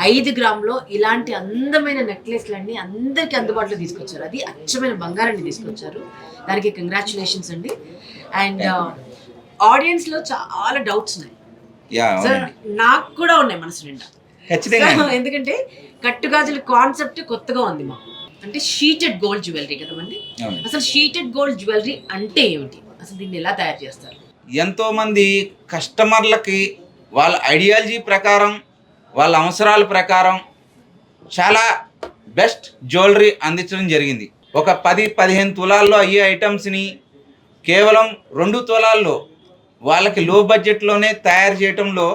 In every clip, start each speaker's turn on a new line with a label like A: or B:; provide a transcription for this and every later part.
A: 5 గ్రాములో ఇలాంటి అందమైన నెక్లెస్లన్నీ అందరికీ అందుబాటులో తీసుకొచ్చారు. అది అచ్చమైన బంగారాన్ని తీసుకొచ్చారు. దానికి కంగ్రాచులేషన్స్ అండి. అండ్ ఆడియన్స్లో చాలా డౌట్స్ ఉన్నాయి సార్, నాకు కూడా ఉన్నాయి మనసు నిండా. ఎందుకంటే కట్టుగాజుల కాన్సెప్ట్ కొత్తగా ఉంది మాకు. అంటే షీటెడ్ గోల్డ్ జ్యువెలరీ కదండి. అసలు షీటెడ్ గోల్డ్ జ్యువెలరీ అంటే ఏమిటి, అసలు దీన్ని ఎలా తయారు చేస్తారు?
B: ఎంతో మంది కస్టమర్లకి వాళ్ళ ఐడియాలజీ ప్రకారం, వాళ్ళ అవసరాల ప్రకారం చాలా బెస్ట్ జ్యువెలరీ అందించడం జరిగింది. ఒక 10-15 తులాల్లో అయ్యే ఐటమ్స్ని కేవలం 2 తులాల్లో వాళ్ళకి లో బడ్జెట్లోనే తయారు చేయటంలో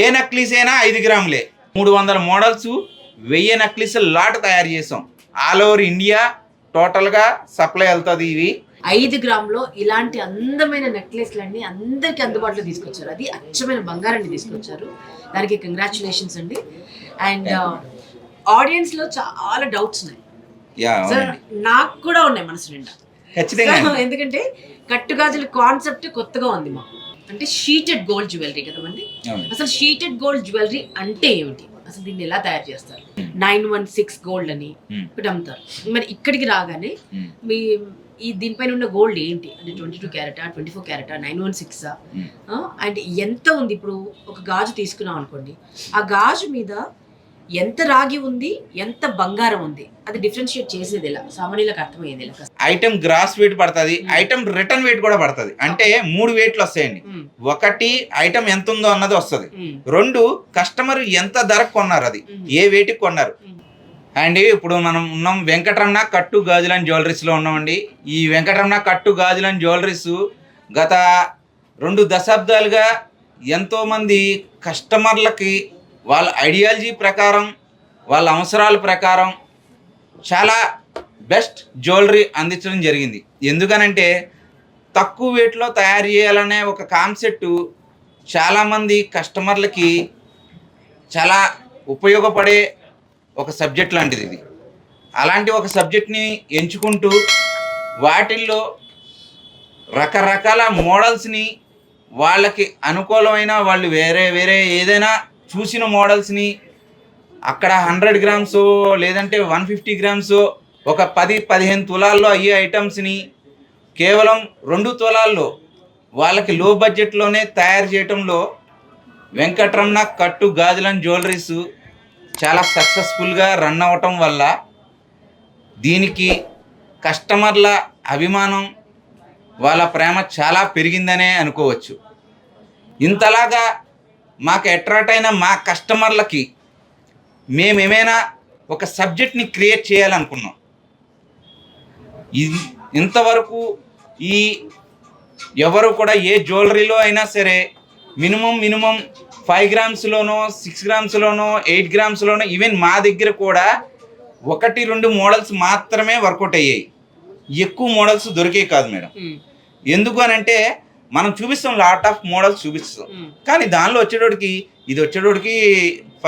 B: ఏ నక్లీస్ అయినా 5 గ్రాములే. 300 మోడల్స్, 1000 నక్లీసులు లాట్ తయారు చేసాం. ఆల్ ఓవర్ ఇండియా టోటల్గా సప్లై వెళ్తుంది. ఇవి
A: 5 గ్రాములో ఇలాంటి అందమైన నెక్లెస్లన్నీ అందరికీ అందుబాటులో తీసుకొచ్చారు. అది అచ్చమైన బంగారాన్ని తీసుకొచ్చారు. దానికి కంగ్రాచులేషన్స్ అండి. అండ్ ఆడియన్స్లో చాలా డౌట్స్ ఉన్నాయి సార్, నాకు కూడా ఉన్నాయి మనసు నిండా. ఎందుకంటే కట్టుగాజుల కాన్సెప్ట్ కొత్తగా ఉంది మాకు. అంటే షీటెడ్ గోల్డ్ జ్యువెలరీ కదండి. అసలు షీటెడ్ గోల్డ్ జ్యువెలరీ అంటే ఏమిటి, అసలు దీన్ని ఎలా తయారు చేస్తారు? 916 గోల్డ్ అని ఒకటి అమ్ముతారు. మరి ఇక్కడికి రాగానే మీ దీనిపైన ఉన్న గోల్డ్ ఏంటి అంటే 22 క్యారెటా, 24 క్యారెటా, 916 అండ్ ఎంత ఉంది? ఇప్పుడు ఒక గాజు తీసుకున్నాం అనుకోండి, ఆ గాజు మీద ఎంత రాగి ఉంది, ఎంత బంగారం ఉంది, అది డిఫరెన్షియేట్ చేసేది ఎలా, సామాన్యులకు అర్థమయ్యేది ఎలా?
B: ఐటమ్ గ్రాస్ వెయిట్ పడుతుంది, ఐటమ్ రిటర్న్ వెయిట్ కూడా పడుతుంది. అంటే 3 వెయిట్లు వస్తాయండి. 1 ఐటమ్ ఎంత ఉందో అన్నది వస్తుంది. 2 కస్టమర్ ఎంత ధరకు కొన్నారు, అది ఏ వెయిట్కి కొన్నారు. అండ్ ఇప్పుడు మనం ఉన్నాం వెంకటరమణ కట్టు గాజులని జ్యువెలరీస్లో ఉన్నామండి. ఈ వెంకటరమణ కట్టు గాజులని జ్యువెలరీస్ గత 2 దశాబ్దాలుగా ఎంతోమంది కస్టమర్లకి వాళ్ళ ఐడియాలజీ ప్రకారం, వాళ్ళ అవసరాల ప్రకారం చాలా బెస్ట్ జ్యువెలరీ అందించడం జరిగింది. ఎందుకనంటే తక్కువ వెయిట్లో తయారు చేయాలనే ఒక కాన్సెప్ట్ చాలామంది కస్టమర్లకి చాలా ఉపయోగపడే ఒక సబ్జెక్ట్ లాంటిది ఇది. అలాంటి ఒక సబ్జెక్ట్ని ఎంచుకుంటూ వాటిల్లో రకరకాల మోడల్స్ని వాళ్ళకి అనుకూలమైన వాళ్ళు వేరే వేరే ఏదైనా చూసిన మోడల్స్ని అక్కడ 100 గ్రామ్స్ లేదంటే 150 గ్రామ్స్ ఒక 10-15 తులాల్లో అయ్యే ఐటమ్స్ని కేవలం 2 తులాల్లో వాళ్ళకి లో బడ్జెట్లోనే తయారు చేయటంలో వెంకటరమణ కట్టు గాజులని జ్యువెలరీస్ చాలా సక్సెస్ఫుల్గా రన్ అవ్వటం వల్ల దీనికి కస్టమర్ల అభిమానం, వాళ్ళ ప్రేమ చాలా పెరిగిందనే అనుకోవచ్చు. ఇంతలాగా మాకు అట్రాక్ట్ అయిన మా కస్టమర్లకి మేమేమైనా ఒక సబ్జెక్ట్ని క్రియేట్ చేయాలనుకున్నాం. ఇంతవరకు ఎవరు కూడా ఏ జ్యువెలరీలో అయినా సరే మినిమం 5 గ్రామ్స్లోనో 6 గ్రామ్స్లోనో 8 గ్రామ్స్లోనో ఈవెన్ మా దగ్గర కూడా 1-2 మోడల్స్ మాత్రమే వర్కౌట్ అయ్యాయి. ఎక్కువ మోడల్స్ దొరికే కాదు మేడం. ఎందుకు అని అంటే మనం చూపిస్తాం, లాట్ ఆఫ్ మోడల్స్ చూపిస్తాం, కానీ దానిలో వచ్చేటోడికి ఇది వచ్చేటోడికి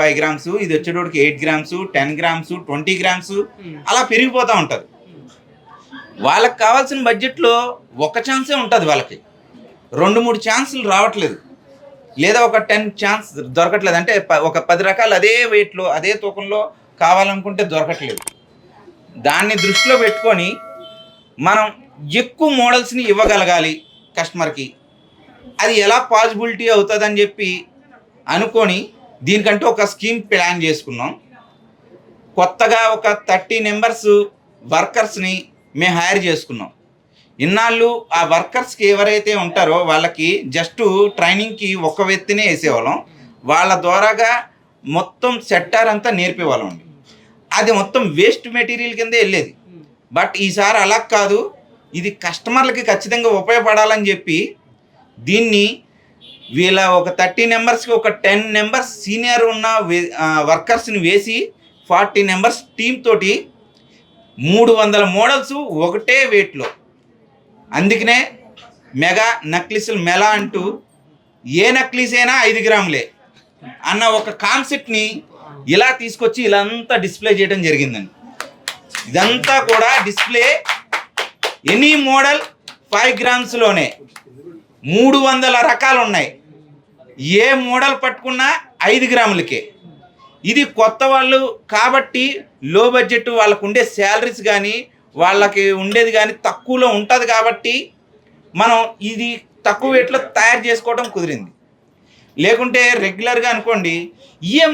B: 5 గ్రామ్స్, ఇది వచ్చేటోడికి 8 గ్రామ్స్, 10 గ్రామ్స్, 20 గ్రామ్స్ అలా పెరిగిపోతూ ఉంటుంది. వాళ్ళకి కావాల్సిన బడ్జెట్లో ఒక ఛాన్సే ఉంటుంది, వాళ్ళకి 2-3 ఛాన్సులు రావట్లేదు, లేదా ఒక 10 ఛాన్స్ దొరకట్లేదు. అంటే ఒక 10 రకాలు అదే వెయిట్లో అదే తూకంలో కావాలనుకుంటే దొరకట్లేదు. దాన్ని దృష్టిలో పెట్టుకొని మనం ఎక్కువ మోడల్స్ని ఇవ్వగలగాలి కస్టమర్కి. అది ఎలా పాసిబిలిటీ అవుతుందని చెప్పి అనుకొని దీనికంటే ఒక స్కీమ్ ప్లాన్ చేసుకున్నాం. కొత్తగా ఒక 30 మెంబర్స్ వర్కర్స్ని మేము హైర్ చేసుకున్నాం. ఇన్నాళ్ళు ఆ వర్కర్స్కి ఎవరైతే ఉంటారో వాళ్ళకి జస్ట్ ట్రైనింగ్కి ఒక వ్యక్తినే వేసేవాళ్ళం. వాళ్ళ ద్వారాగా మొత్తం సెక్టార్ అంతా నేర్పేవాళ్ళం అండి. అది మొత్తం వేస్ట్ మెటీరియల్ కిందే వెళ్ళేది. బట్ ఈసారి అలా కాదు, ఇది కస్టమర్లకి ఖచ్చితంగా ఉపయోగపడాలని చెప్పి దీన్ని వీళ్ళ ఒక 30 మెంబర్స్కి ఒక 10 మెంబర్స్ సీనియర్ ఉన్న వర్కర్స్ని వేసి 40 మెంబర్స్ టీమ్ తోటి 300 మోడల్స్ ఒకటే వెయిట్లో. అందుకనే మెగా నక్లీసులు మెలా అంటూ ఏ నక్లీస్ అయినా 5 గ్రాములే అన్న ఒక కాన్సెప్ట్ని ఇలా తీసుకొచ్చి ఇలా అంతా డిస్ప్లే చేయడం జరిగిందండి. ఇదంతా కూడా డిస్ప్లే ఎనీ మోడల్ 5 గ్రామ్స్లోనే 300 రకాలు ఉన్నాయి. ఏ మోడల్ పట్టుకున్నా 5 గ్రాములకే. ఇది కొత్త వాళ్ళు కాబట్టి లో బడ్జెట్, వాళ్ళకు ఉండే శాలరీస్ కానీ వాళ్ళకి ఉండేది కానీ తక్కువలో ఉంటుంది కాబట్టి మనం ఇది తక్కువ రేట్లో తయారు చేసుకోవడం కుదిరింది. లేకుంటే రెగ్యులర్గా అనుకోండి ఇయే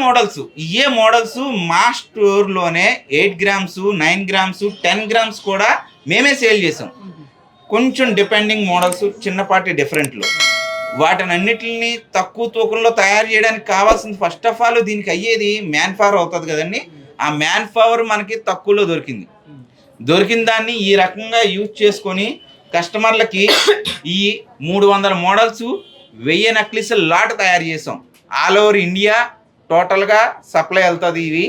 B: మోడల్స్ మా స్టోర్లోనే 8 గ్రామ్స్, 9 గ్రామ్స్, 10 గ్రామ్స్ కూడా మేమే సేల్ చేసాం. కొంచెం డిపెండింగ్ మోడల్స్ చిన్నపాటి డిఫరెంట్లో వాటిని అన్నిటిని తక్కువ తూకంలో తయారు చేయడానికి కావాల్సింది ఫస్ట్ ఆఫ్ ఆల్ దీనికి అయ్యేది మ్యాన్ పవర్ అవుతుంది కదండి. ఆ మ్యాన్ పవర్ మనకి తక్కువలో దొరికిన దాన్ని ఈ రకంగా యూజ్ చేసుకొని కస్టమర్లకి ఈ 300 మోడల్స్ 1000 నెక్లెస్ లాట్ తయారు చేసాం. ఆల్ ఓవర్ ఇండియా టోటల్గా సప్లై వెళ్తుంది. ఇవి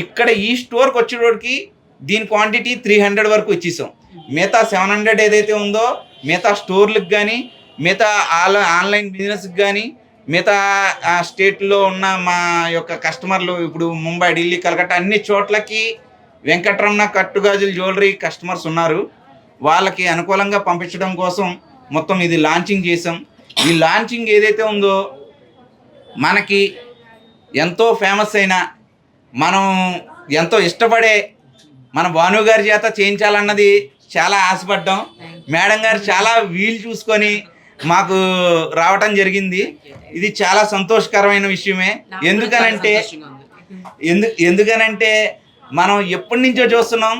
B: ఇక్కడ ఈ స్టోర్కి వచ్చేటోడికి దీని క్వాంటిటీ 300 వరకు ఇచ్చేసాం. మిగతా 700 ఏదైతే ఉందో మిగతా స్టోర్లకు కానీ మిగతా ఆన్లైన్ బిజినెస్కి కానీ మిగతా స్టేట్లో ఉన్న మా యొక్క కస్టమర్లు ఇప్పుడు ముంబై, ఢిల్లీ, కలకత్తా అన్ని చోట్లకి వెంకటరమణ కట్టుగాజుల జ్యువెలరీ కస్టమర్స్ ఉన్నారు. వాళ్ళకి అనుకూలంగా పంపించడం కోసం మొత్తం ఇది లాంచింగ్ చేసాం. ఈ లాంచింగ్ ఏదైతే ఉందో మనకి ఎంతో ఫేమస్ అయిన మనం ఎంతో ఇష్టపడే మన భాను గారి చేత చేయించాలన్నది చాలా ఆశపడ్డాం. మేడం గారు చాలా వీలు చూసుకొని మాకు రావటం జరిగింది. ఇది చాలా సంతోషకరమైన విషయమే. ఎందుకనంటే మనం ఎప్పటి నుంచో చూస్తున్నాం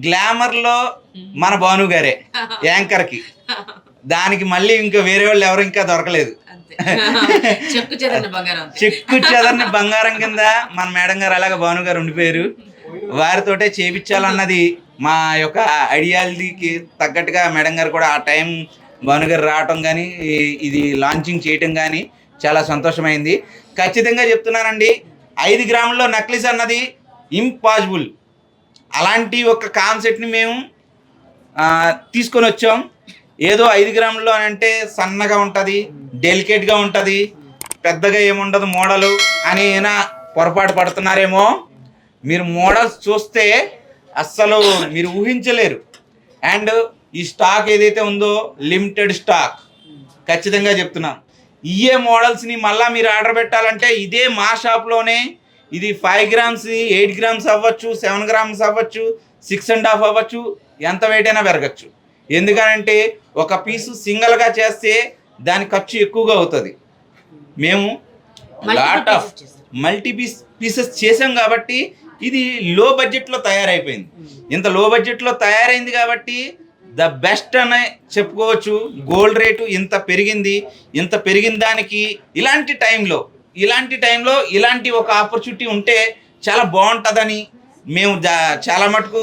B: గ్లామర్లో మన భాను గారే యాంకర్కి. దానికి మళ్ళీ ఇంకా వేరే వాళ్ళు ఎవరు ఇంకా దొరకలేదు.
A: చెక్కు
B: చెదర్ని బంగారం కింద మన మేడం గారు అలాగే భాను గారు ఉండిపోయారు. వారితోటే చేయించాలన్నది మా యొక్క ఐడియాలజీకి తగ్గట్టుగా మేడం గారు కూడా ఆ టైం భాను గారు రావటం కానీ ఇది లాంచింగ్ చేయటం కానీ చాలా సంతోషమైంది. ఖచ్చితంగా చెప్తున్నానండి, 5 గ్రాముల్లో నెక్లెస్ అన్నది ఇంపాసిబుల్. అలాంటి ఒక కాన్సెప్ట్ని మేము తీసుకొని వచ్చాం. ఏదో 5 గ్రాముల్లో అంటే సన్నగా ఉంటుంది, డెలికేట్గా ఉంటుంది, పెద్దగా ఏముండదు మోడలు అని అయినా పొరపాటు పడుతున్నారేమో. మీరు మోడల్స్ చూస్తే అస్సలు మీరు ఊహించలేరు. అండ్ ఈ స్టాక్ ఏదైతే ఉందో లిమిటెడ్ స్టాక్, ఖచ్చితంగా చెప్తున్నాం. ఇయే మోడల్స్ని మళ్ళీ మీరు ఆర్డర్ పెట్టాలంటే ఇదే మా షాప్లోనే ఇది 5 గ్రామ్స్, 8 గ్రామ్స్ అవ్వచ్చు, 7 గ్రామ్స్ అవ్వచ్చు, 6.5 అవ్వచ్చు, ఎంత వెయిట్ అయినా పెరగచ్చు. ఎందుకనంటే ఒక పీసు సింగిల్గా చేస్తే దాని ఖర్చు ఎక్కువగా అవుతుంది. మేము లాట్ ఆఫ్ మల్టీ పీసెస్ చేసాం కాబట్టి ఇది లో బడ్జెట్లో తయారైపోయింది. ఇంత లో బడ్జెట్లో తయారైంది కాబట్టి ద బెస్ట్ అని చెప్పుకోవచ్చు. గోల్డ్ రేటు ఇంత పెరిగిన దానికి ఇలాంటి టైంలో ఇలాంటి ఒక ఆపర్చునిటీ ఉంటే చాలా బాగుంటుందని మేము చాలా మటుకు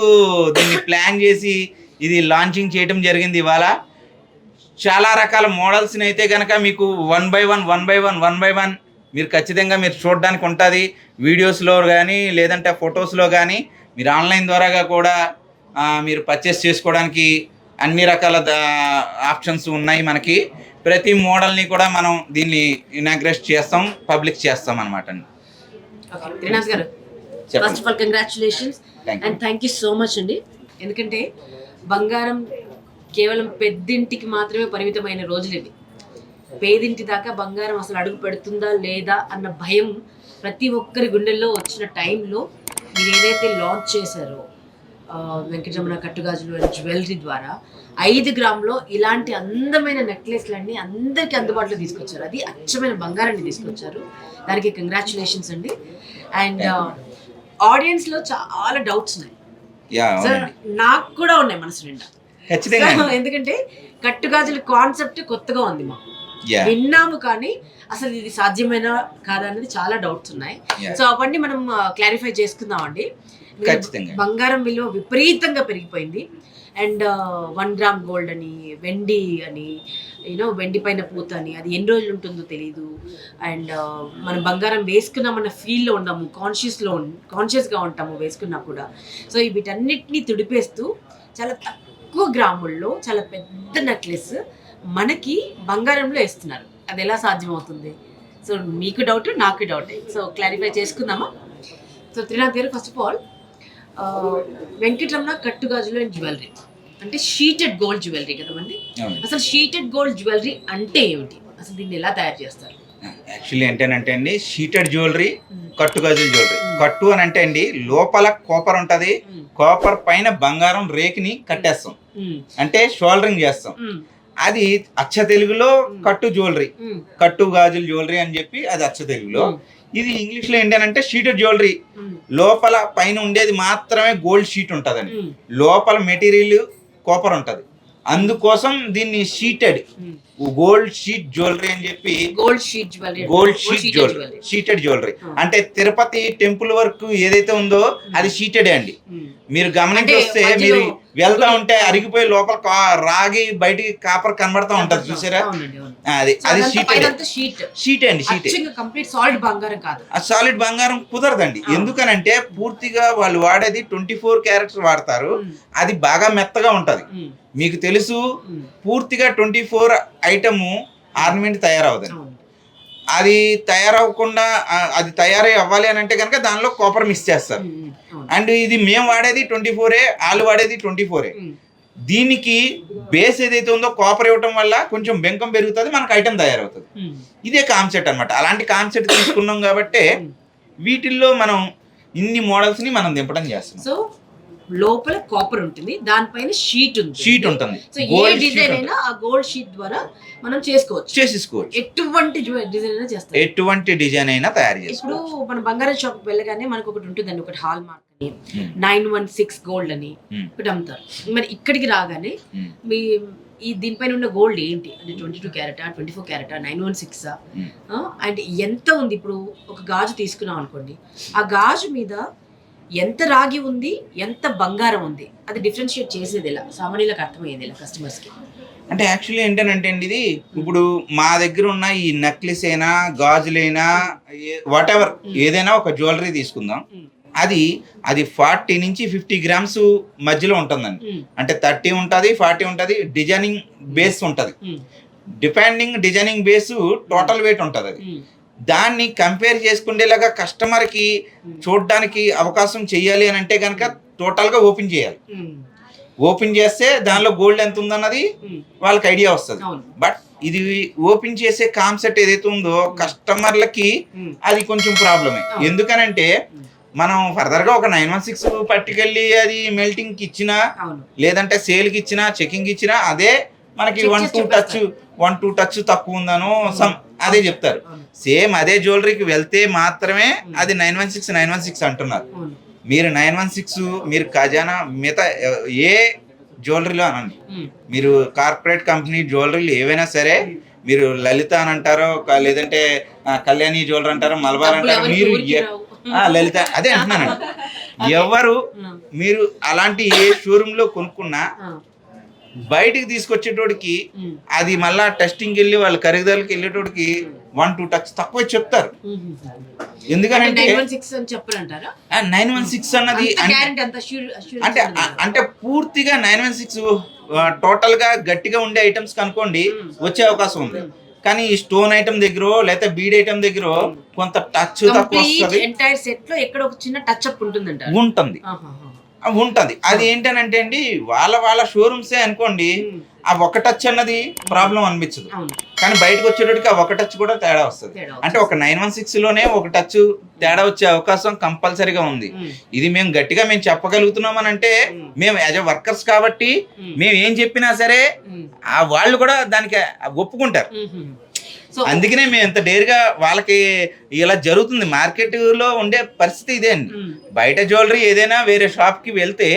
B: దీన్ని ప్లాన్ చేసి ఇది లాంచింగ్ చేయడం జరిగింది. ఇవాళ చాలా రకాల మోడల్స్ని అయితే కనుక మీకు వన్ బై వన్ మీరు ఖచ్చితంగా మీరు చూడడానికి ఉంటుంది. వీడియోస్లో కానీ లేదంటే ఫొటోస్లో కానీ మీరు ఆన్లైన్ ద్వారాగా కూడా మీరు పర్చేస్ చేసుకోవడానికి అన్ని రకాల ఆప్షన్స్ ఉన్నాయి మనకి. ప్రతి మోడల్ని కూడా మనం దీన్ని ఇనాగ్రేట్ చేస్తాం, పబ్లిక్ చేస్తాం అనమాట.
A: త్రినాథ్ గారు, first of all congratulations and thank you so much అండి. ఎందుకంటే బంగారం కేవలం పెద్దింటికి మాత్రమే పరిమితమైన రోజులు ఇవి. పేదింటి దాకా బంగారం అసలు అడుగు పెడుతుందా లేదా అన్న భయం ప్రతి ఒక్కరి గుండెల్లో వచ్చిన టైంలో మీరు ఏదైతే లాంచ్ చేశారో వెంకటరమణ కట్టుగాజులు అండ్ జ్యువెలరీ ద్వారా 5 గ్రాములో ఇలాంటి అందమైన నెక్లెస్లన్నీ అందరికీ అందుబాటులో తీసుకొచ్చారు. అది అచ్చమైన బంగారాన్ని తీసుకొచ్చారు. దానికి కంగ్రాచులేషన్స్ అండి. అండ్ ఆడియన్స్లో చాలా డౌట్స్ ఉన్నాయి, నాకు కూడా ఉన్నాయి మనసు నిండా. ఎందుకంటే కట్టుగాజుల కాన్సెప్ట్ కొత్తగా ఉంది, మాకు విన్నాము కానీ అసలు ఇది సాధ్యమేనా కాదా అనేది చాలా డౌట్స్ ఉన్నాయి. సో అవన్నీ మనం క్లారిఫై చేసుకుందామండి. బంగారం విలువ విపరీతంగా పెరిగిపోయింది. అండ్ 1 గ్రామ్ గోల్డ్ అని, వెండి అని, వెండి పైన పూత అని, అది ఎన్ని రోజులు ఉంటుందో తెలీదు. అండ్ మనం బంగారం వేసుకున్నామన్న ఫీల్లో ఉన్నాము, కాన్షియస్గా ఉంటాము వేసుకున్నా కూడా. సో వీటన్నిటిని తుడిపేస్తూ చాలా తక్కువ గ్రాముల్లో చాలా పెద్ద నెక్లెస్ మనకి బంగారంలో వేస్తున్నారు. అది ఎలా సాధ్యమవుతుంది? సో మీకు డౌట్, నాకు డౌటే. సో క్లారిఫై చేసుకుందామా? సో త్రినాథ్ గారు, ఫస్ట్ ఆఫ్ ఆల్ వెంకటరమణ కట్టుగాజులు అండ్ జ్యువెలరీ అంటే షీటెడ్ గోల్డ్ జ్యువెలరీ కదండి. అసలు షీటెడ్ గోల్డ్ జ్యువెలరీ అంటే ఏమిటి? అసలు దీన్ని ఎలా తయారు చేస్తారు?
B: యాక్చువల్లీ ఏంటంటే అండి షీటెడ్ జ్యువెలరీ, కట్టు గాజుల జ్యువెలరీ. కట్టు అని అంటే అండి లోపల కాపర్ ఉంటది, కాపర్ పైన బంగారం రేకిని కట్టేస్తాం, అంటే షోల్డరింగ్ చేస్తాం. అది అచ్చ తెలుగులో కట్టు జ్యువెలరీ, కట్టు గాజుల జ్యువెలరీ అని చెప్పి అది అచ్చ తెలుగులో. ఇది ఇంగ్లీష్ లో ఏంటంటే షీటెడ్ జ్యువెలరీ, లోపల పైన ఉండేది మాత్రమే గోల్డ్ షీట్ ఉంటదండి, లోపల మెటీరియల్ కాపర్ ఉంటది. అందుకోసం దీన్ని షీటెడ్ గోల్డ్ షీట్ జ్యువెలరీ అని చెప్పి,
A: gold sheet jewellery,
B: gold sheet jewellery, sheeted jewellery. అంటే తిరుపతి టెంపుల్ వర్క్ ఏదైతే ఉందో అది షీటెడే అండి. మీరు గమనించి వస్తే మీరు వెళ్తా ఉంటే అరిగిపోయి లోపల రాగి బయటికి కాపర్ కనబడతా ఉంటది చూసారా, అది అది షీట్ అండి. షీట్
A: కంప్లీట్ సాలిడ్ బంగారం కాదు,
B: సాలిడ్ బంగారం కుదరదండి. ఎందుకనంటే పూర్తిగా వాళ్ళు వాడేది 24 క్యారెట్స్ వాడతారు, అది బాగా మెత్తగా ఉంటది. మీకు తెలుసు పూర్తిగా 24 ఐటమ్ ఆర్నమెంట్ తయారవదండి. అది తయారవ్వకుండా అది తయారై అవ్వాలి అని అంటే కనుక దానిలో కాపర్ మిక్స్ చేస్తారు. అండ్ ఇది మేము వాడేది 24, వాళ్ళు వాడేది 24. దీనికి బేస్ ఏదైతే ఉందో కాపర్ ఇవ్వటం వల్ల కొంచెం బెంకం పెరుగుతుంది, మనకు ఐటమ్ తయారవుతుంది. ఇదే కాన్సెప్ట్ అనమాట. అలాంటి కాన్సెప్ట్ తీసుకున్నాం కాబట్టి వీటిల్లో మనం ఇన్ని మోడల్స్ ని మనం దింపడం చేస్తాం.
A: సో లోపల కాపర్ ఉంటుంది, దానిపైన షీట్ ఉంటుంది. సో ఏ డిజైన్ అయినా ఆ గోల్డ్ షీట్ ద్వారా మనం చేసేసుకోవచ్చు. ఎటువంటి డిజైన్ అయినా చేస్తాం,
B: ఎటువంటి డిజైన్ అయినా తయారు చేస్తాం.
A: ఇప్పుడు మన బంగారం షాప్ వెళ్ళగానే మనకు ఒకటి ఉంటుందండి, ఒకటి హాల్ మార్క్ అని 916 గోల్డ్ అని ఒకటి అమ్ముతారు. మరి ఇక్కడికి రాగానే మీ ఈ దీనిపైన ఉన్న గోల్డ్ ఏంటి అంటే 22 క్యారెటా, 24 క్యారెటా, 916 అండ్ ఎంత ఉంది. ఇప్పుడు ఒక గాజు తీసుకున్నాం అనుకోండి, ఆ గాజు మీద ఎంత రాగి ఉంది, ఎంత బంగారం ఉంది, అది డిఫరెన్షియేట్ చేసేది ఎలా, సామాన్యులకు అర్థమయ్యేది ఎలా కస్టమర్స్కి?
B: అంటే యాక్చువల్లీ ఏంటంటే అండి ఇది ఇప్పుడు మా దగ్గర ఉన్న ఈ నెక్లెస్ అయినా గాజులైనా వాట్ ఎవర్ ఏదైనా ఒక జ్యువెలరీ తీసుకుందాం, అది 40 నుంచి 50 గ్రామ్స్ మధ్యలో ఉంటుందండి. అంటే 30 ఉంటుంది, 40 ఉంటుంది. డిజైనింగ్ బేస్ ఉంటుంది, depending designing base total weight ఉంటుంది. అది దాన్ని కంపేర్ చేసుకునేలాగా కస్టమర్కి చూడడానికి అవకాశం చెయ్యాలి అని అంటే కనుక టోటల్గా ఓపెన్ చేయాలి. ఓపెన్ చేస్తే దానిలో గోల్డ్ ఎంత ఉందన్నది వాళ్ళకి ఐడియా వస్తుంది. బట్ ఇది ఓపెన్ చేసే కాన్సెప్ట్ ఏదైతే ఉందో కస్టమర్లకి అది కొంచెం ప్రాబ్లమే. ఎందుకనంటే మనం ఫర్దర్ గా ఒక 916 పట్టుకెళ్ళి అది మెల్టింగ్ కి ఇచ్చినా లేదంటే సేల్ కి ఇచ్చినా చెకింగ్ ఇచ్చినా అదే మనకి 1-2 టచ్ తక్కువ ఉందనో సమ్ అదే చెప్తారు. సేమ్ అదే జ్యువెలరీకి వెళ్తే మాత్రమే అది 916 అంటున్నారు. మీరు 916 మీరు ఖజానా మిగతా ఏ జ్యువెలరీలో అనండి, మీరు కార్పొరేట్ కంపెనీ జ్యువెలరీలు ఏవైనా సరే, మీరు లలిత అని అంటారో లేదంటే కళ్యాణి జ్యువెలరీ అంటారో, మలబార్ అంటారో, మీరు లలిత అదే అంటున్నానండి. ఎవరు మీరు అలాంటి ఏ షోరూమ్ లో కొనుక్కున్నా బయటికి తీసుకొచ్చేటోడికి అది మళ్ళా టెస్టింగ్ వెళ్ళి వాళ్ళ ఖరీదాలకు వెళ్ళేటోడికి 1-2 టచ్ తక్కువ చెప్తారు. ఎందుకంటే 916 అన్నది అంటే పూర్తిగా 916 టోటల్ గా గట్టిగా ఉండే ఐటమ్స్ కనుకోండి వచ్చే అవకాశం ఉంది. కానీ ఈ స్టోన్ ఐటమ్ దగ్గర లేకపోతే బీడ్ ఐటమ్ దగ్గర కొంత టచ్ తక్కువ వస్తుంది.
A: ఎంటైర్ సెట్ లో ఎక్కడ ఒక చిన్న టచ్ అప్
B: ఉంటుంది. అది ఏంటనంటే అండి వాళ్ళ షోరూమ్సే అనుకోండి, ఆ ఒక టచ్ అన్నది ప్రాబ్లం అనిపించదు. కానీ బయటకు వచ్చేటోడికి ఆ ఒక టచ్ కూడా తేడా వస్తుంది. అంటే ఒక 916 లోనే ఒక టచ్ తేడా వచ్చే అవకాశం కంపల్సరీగా ఉంది. ఇది మేము గట్టిగా మేము చెప్పగలుగుతున్నాం అని అంటే మేము యాజ్ ఎ వర్కర్స్ కాబట్టి మేము ఏం చెప్పినా సరే ఆ వాళ్ళు కూడా దానికి ఒప్పుకుంటారు. అందుకనే మేము ఎంత డేర్గా వాళ్ళకి ఇలా జరుగుతుంది. మార్కెట్ లో ఉండే పరిస్థితి ఇదే అండి. బయట జ్యువెలరీ ఏదైనా వేరే షాప్ కి వెళ్తే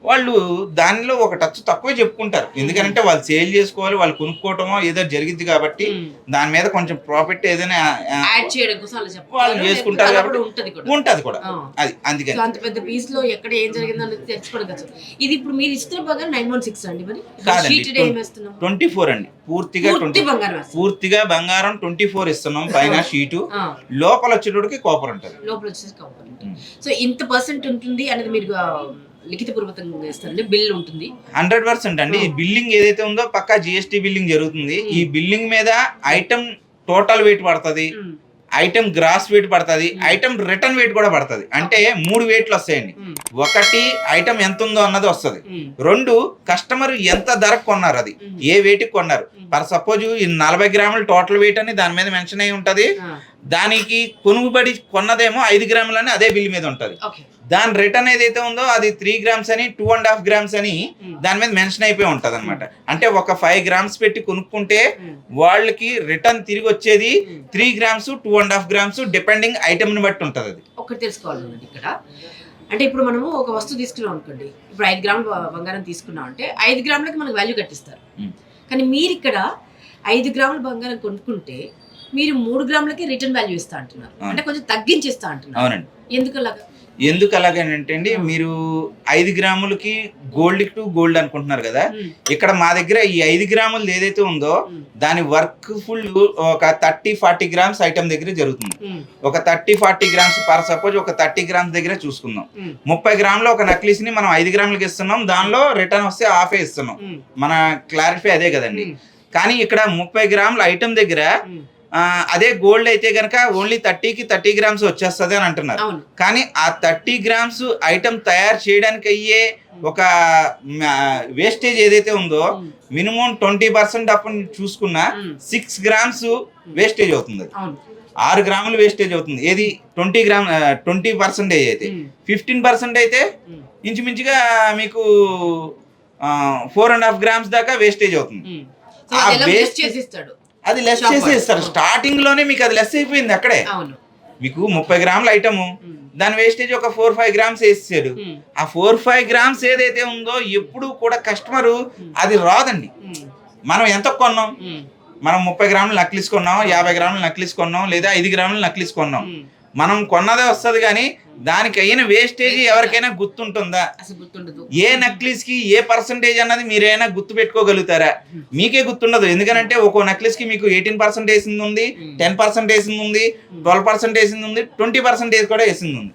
B: వాళ్ళు దానిలో ఒక టచ్ తక్కువే చెప్పుకుంటారు. ఎందుకంటే వాళ్ళు సేల్ చేసుకోవాలి, వాళ్ళు కొనుక్కోవటమో ఏదో జరిగింది కాబట్టి దాని మీద కొంచెం ప్రాఫిట్ ఏదైనా వాళ్ళు చేసుకుంటారు కాబట్టి ఉంటది కూడా. అది అందుకని
A: అంత పెద్ద పీస్ లో ఎక్కడ ఏం జరిగిందో తెలుసుకోవడం కదా. ఇది ఇప్పుడు మీరు ఇస్తున్న బాగా 916 అండి, మరి
B: కాదండి 24 అండి. పూర్తిగా బంగారం 24 ఇస్తున్నాం. పైన షీటు, లోపల వచ్చేటోడికి కాపర్ ఉంటుంది.
A: సో ఇంత పర్సెంట్ ఉంటుంది అనేది మీరు లిఖితపూర్వకంగా ఇస్తారండి, బిల్ ఉంటుంది
B: 100% అండి. ఈ బిల్లింగ్ ఏదైతే ఉందో పక్కా GST బిల్లింగ్ జరుగుతుంది. ఈ బిల్లింగ్ మీద ఐటమ్ టోటల్ వెయిట్ పడుతుంది. ఐటమ్ గ్రాస్ వెయిట్ పడుతుంది, ఐటమ్ రిటర్న్ వెయిట్ కూడా పడుతుంది. అంటే 3 వెయిట్లు వస్తాయండి. ఒకటి ఐటమ్ ఎంత ఉందో అన్నది వస్తుంది, 2 కస్టమర్ ఎంత ధరకు కొన్నారు, అది ఏ వెయిట్ కొన్నారు. ఫర్ సపోజ్ ఈ 40 గ్రాములు టోటల్ వెయిట్ అని దాని మీద మెన్షన్ అయి ఉంటది. దానికి కొనుగుబడి కొన్నదేమో 5 గ్రాములు అని అదే బిల్ మీద ఉంటది. దాని రిటర్న్ ఏదైతే ఉందో అది 3 గ్రామ్స్ అని 2.5 గ్రామ్స్ అని దాని మీద మెన్షన్ అయిపోయి ఉంటది అనమాట. అంటే ఒక 5 గ్రామ్స్ పెట్టి కొనుక్కుంటే వాళ్ళకి రిటర్న్ తిరిగి వచ్చేది 3 గ్రామ్స్ 2.5 గ్రామ్స్ డిపెండింగ్ ఐటమ్ ని బట్టి ఉంటది. అది
A: ఒకటి తెలుసుకోవాలండి ఇక్కడ. అంటే ఇప్పుడు మనము ఒక వస్తువు తీసుకున్నాం అనుకోండి, ఇప్పుడు 5 గ్రాముల బంగారం తీసుకున్నాం అంటే 5 గ్రాములకి మనకు వాల్యూ కట్టిస్తారు. కానీ మీరు ఇక్కడ 5 గ్రాముల బంగారం కొనుక్కుంటే మీరు 3 గ్రాములకి రిటర్న్ వాల్యూ ఇస్తా అంటున్నారు, అంటే కొంచెం తగ్గించిస్తా అంటున్నారు. అవునండి.
B: ఎందుకు అలాగేనంటే అండి, మీరు 5 గ్రాములకి గోల్డ్ టు గోల్డ్ అనుకుంటున్నారు కదా. ఇక్కడ మా దగ్గర ఈ 5 గ్రాములు ఏదైతే ఉందో దాని వర్క్ ఫుల్ ఒక 30-40 గ్రామ్స్ ఐటమ్ దగ్గర జరుగుతుంది. ఒక 30-40 గ్రామ్స్ ఫర్ సపోజ్ ఒక 30 గ్రామ్స్ దగ్గర చూసుకుందాం. 30 గ్రాముల ఒక నక్లీస్ ని మనం 5 గ్రాములకి ఇస్తున్నాం, దానిలో రిటర్న్ వస్తే హాఫే ఇస్తున్నాం. మన క్లారిఫై అదే కదండి. కానీ ఇక్కడ 30 గ్రాముల ఐటమ్ దగ్గర అదే గోల్డ్ అయితే గనక ఓన్లీ 30 గ్రామ్స్ వచ్చేస్తుంది అని అంటున్నారు. కానీ ఆ 30 గ్రామ్స్ ఐటమ్ తయారు చేయడానికి అయ్యే ఒక వేస్టేజ్ ఏదైతే ఉందో మినిమం 20% అప్పుడు చూసుకున్నా 6 గ్రామ్స్ వేస్టేజ్ అవుతుంది. 6 గ్రాములు వేస్టేజ్ అవుతుంది. ఏది 20% అయితే 15% అయితే ఇంచుమించుగా మీకు 4.5 గ్రామ్స్ దాకా వేస్టేజ్ అవుతుంది. అది లెస్ చేసి ఇస్తారు. స్టార్టింగ్ లోనే మీకు అది లెస్ అయిపోయింది. అక్కడే మీకు 30 గ్రాముల ఐటమ్ దాని వేస్టేజ్ ఒక 4-5 గ్రామ్స్ వేసాడు. ఆ 4-5 గ్రామ్స్ ఏదైతే ఉందో ఎప్పుడు కూడా కస్టమర్ అది రాదండి. మనం ఎంత కొన్నాం, మనం 30 గ్రాములు నక్లీస్ కొన్నాం, 50 గ్రాములు నక్లీస్ కొన్నాం, లేదా 5 గ్రాములు నక్లీస్ కొన్నాం. మనం కొన్నదే వస్తుంది, కానీ దానికి అయిన వేస్టేజ్ ఎవరికైనా గుర్తుంటుందా? ఏ నక్లీస్ కి ఏ పర్సంటేజ్ అన్నది మీరైనా గుర్తు పెట్టుకోగలుగుతారా? మీకే గుర్తుండదు. ఎందుకంటే ఒక్కో నక్లీస్ కి మీకు 18% వేసింది ఉంది, 10% వేసింది ఉంది, 12% వేసింది ఉంది, 20% కూడా వేసింది ఉంది.